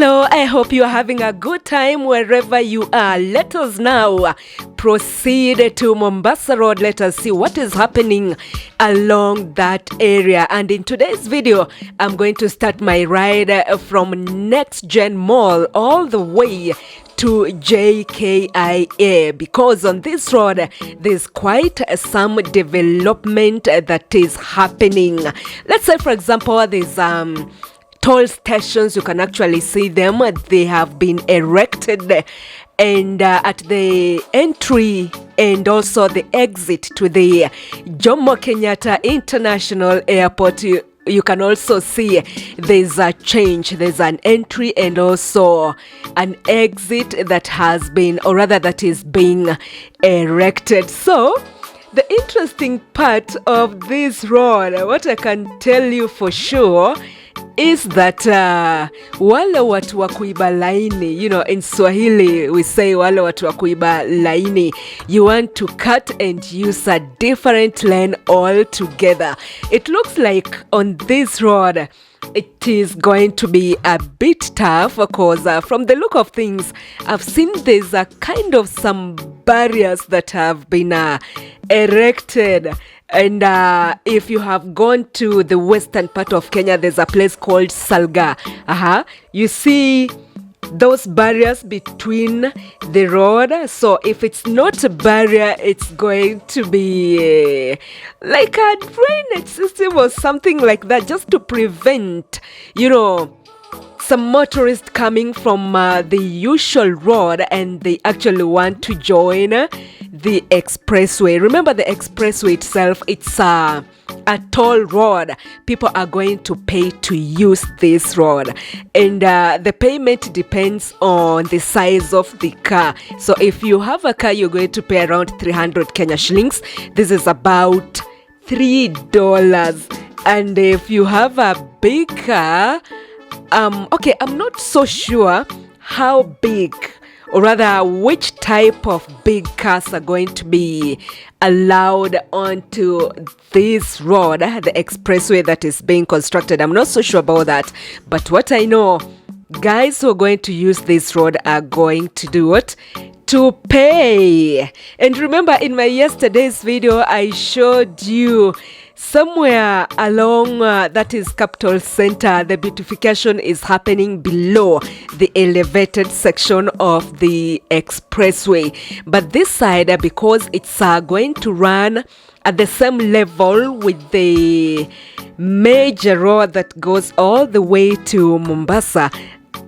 Hello, I hope you are having a good time wherever you are. Let us now proceed to Mombasa Road. Let us see what is happening along that area. And in today's video, I'm going to start my ride from Next Gen Mall all the way to JKIA, because on this road there's quite some development that is happening. Let's say, for example, there's toll stations. You can actually see them. They have been erected, and at the entry and also the exit to the Jomo Kenyatta International Airport, you can also see there's a change. There's an entry and also an exit that has been, or rather that is being erected. So the interesting part of this road, what I can tell you for sure, is that wale watu wa kuiba laini, in Swahili we say wale watu wa kuiba laini, you want to cut and use a different lane altogether. It looks like on this road it is going to be a bit tough, because from the look of things, I've seen there's a kind of some barriers that have been erected. And if you have gone to the western part of Kenya, there's a place called Salga. You see those barriers between the road. So if it's not a barrier, it's going to be like a drainage system or something like that, just to prevent, some motorists coming from the usual road, and they actually want to join the expressway. Remember, the expressway itself, it's a toll road. People are going to pay to use this road, and the payment depends on the size of the car. So if you have a car, you're going to pay around 300 Kenya shillings. This is about $3. And if you have a big car, okay, I'm not so sure how big, or rather which type of big cars are going to be allowed onto this road, the expressway that is being constructed. I'm not so sure about that, but what I know, guys who are going to use this road are going to do it to pay. And remember, in my yesterday's video, I showed you somewhere along that is Capital Center, the beautification is happening below the elevated section of the expressway. But this side, because it's going to run at the same level with the major road that goes all the way to Mombasa,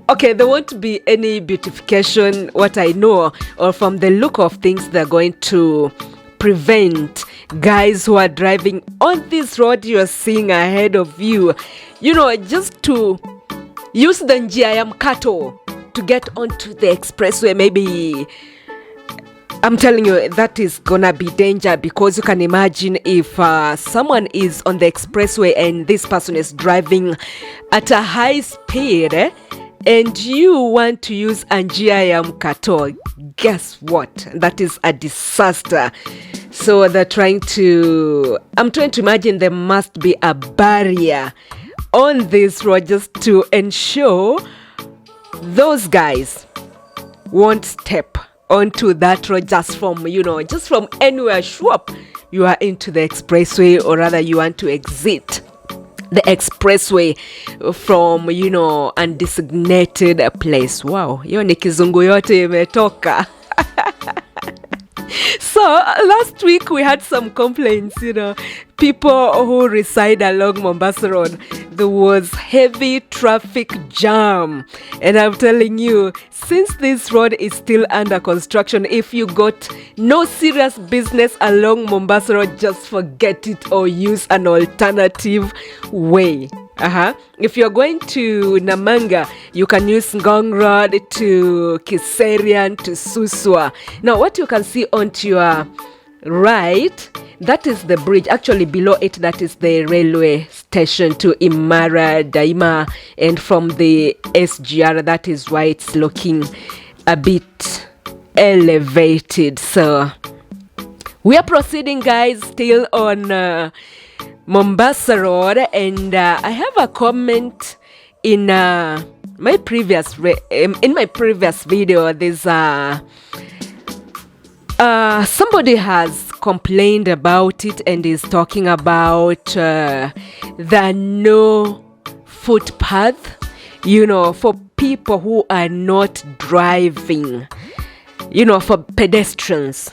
okay, there won't be any beautification, what I know, or from the look of things, they're going to prevent guys who are driving on this road you're seeing ahead of you, just to use the njia ya mkato to get onto the expressway. Maybe, I'm telling you, that is gonna be danger, because you can imagine if someone is on the expressway and this person is driving at a high speed, and you want to use njia ya mkato, guess what? That is a disaster. So I'm trying to imagine there must be a barrier on this road just to ensure those guys won't step onto that road just from anywhere. Shwap, you are into the expressway, or rather you want to exit the expressway from, undesignated place. Wow, hiyo ni kizungu yote imetoka. So last week we had some complaints, people who reside along Mombasa Road. There was heavy traffic jam, and I'm telling you, since this road is still under construction, if you got no serious business along Mombasa Road, just forget it or use an alternative way. If you're going to Namanga, you can use Ngong Road to Kiserian to Suswa. Now, what you can see onto your right, that is the bridge. Actually, below it, that is the railway station to Imara Daima. And from the SGR, that is why it's looking a bit elevated. So we are proceeding, guys, still on Mombasa Road, and I have a comment in my previous in my previous video, there's somebody has complained about it and is talking about the no footpath, for people who are not driving, for pedestrians.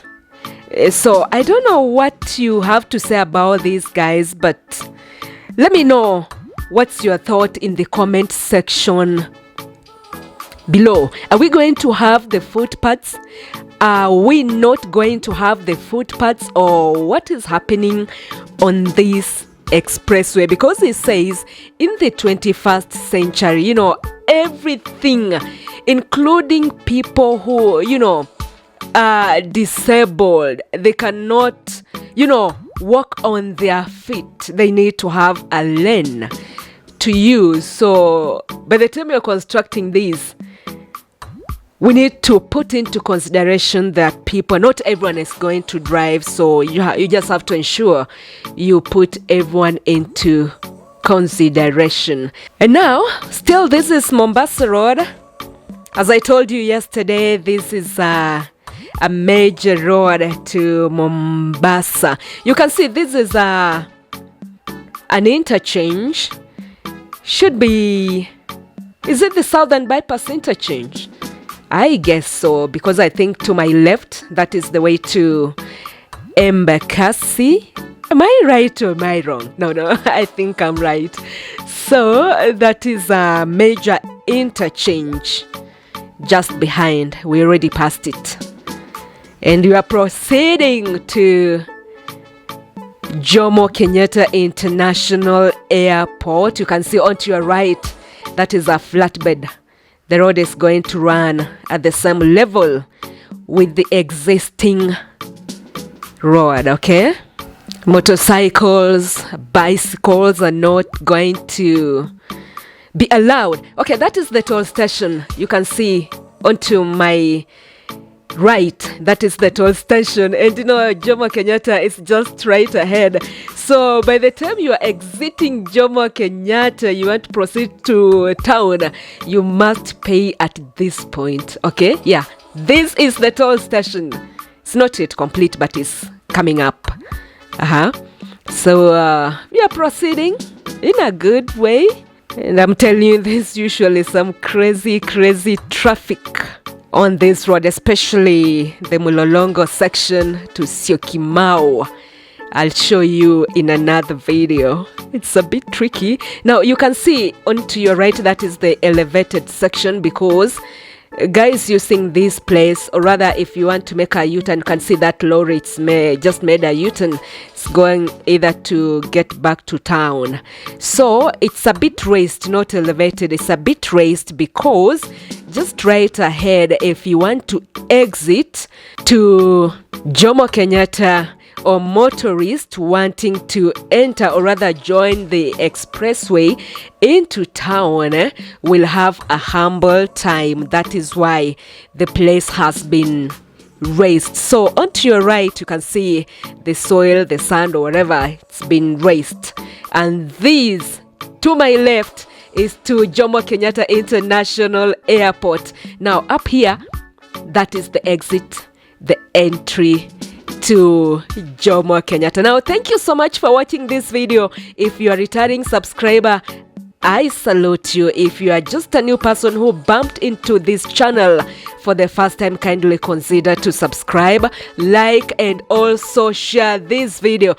So I don't know what you have to say about these guys, but let me know what's your thought in the comment section below. Are we going to have the footpaths? Are we not going to have the footpaths? Or what is happening on this expressway? Because it says in the 21st century, everything, including people who, are disabled, they cannot, walk on their feet. They need to have a lane to use. So by the time you're constructing these, we need to put into consideration that not everyone is going to drive. So you just have to ensure you put everyone into consideration. And now, still, this is Mombasa Road. As I told you yesterday, this is a major road to Mombasa. You can see this is an interchange. Should be, is it the Southern Bypass interchange? I guess so, because I think to my left, that is the way to Embakasi. Am I right or am I wrong? No, I think I'm right. So that is a major interchange just behind. We already passed it. And we are proceeding to Jomo Kenyatta International Airport. You can see onto your right, that is a flatbed. The road is going to run at the same level with the existing road, okay? Motorcycles, bicycles are not going to be allowed. Okay, that is the toll station. You can see onto my right, that is the toll station. And Jomo Kenyatta is just right ahead. So by the time you are exiting Jomo Kenyatta, you want to proceed to town, you must pay at this point. Okay? Yeah. This is the toll station. It's not yet complete, but it's coming up. So we are proceeding in a good way. And I'm telling you, there's usually some crazy traffic on this road, especially the Mulolongo section to Syokimau. I'll show you in another video. It's a bit tricky. Now you can see onto your right, that is the elevated section, because guys using this place, or rather if you want to make a U-turn, you can see that lorry just made a U-turn. It's going either to get back to town. So it's a bit raised, not elevated. It's a bit raised because just right ahead, if you want to exit to Jomo Kenyatta, or motorists wanting to enter or rather join the expressway into town will have a humble time. That is why the place has been raised. So onto your right, you can see the soil, the sand, or whatever, it's been raised. And these, to my left, is to Jomo Kenyatta International Airport. Now up here, that is the exit, the entry to Jomo Kenyatta. Now, thank you so much for watching this video. If you are a returning subscriber, I salute you. If you are just a new person who bumped into this channel for the first time, kindly consider to subscribe, like, and also share this video.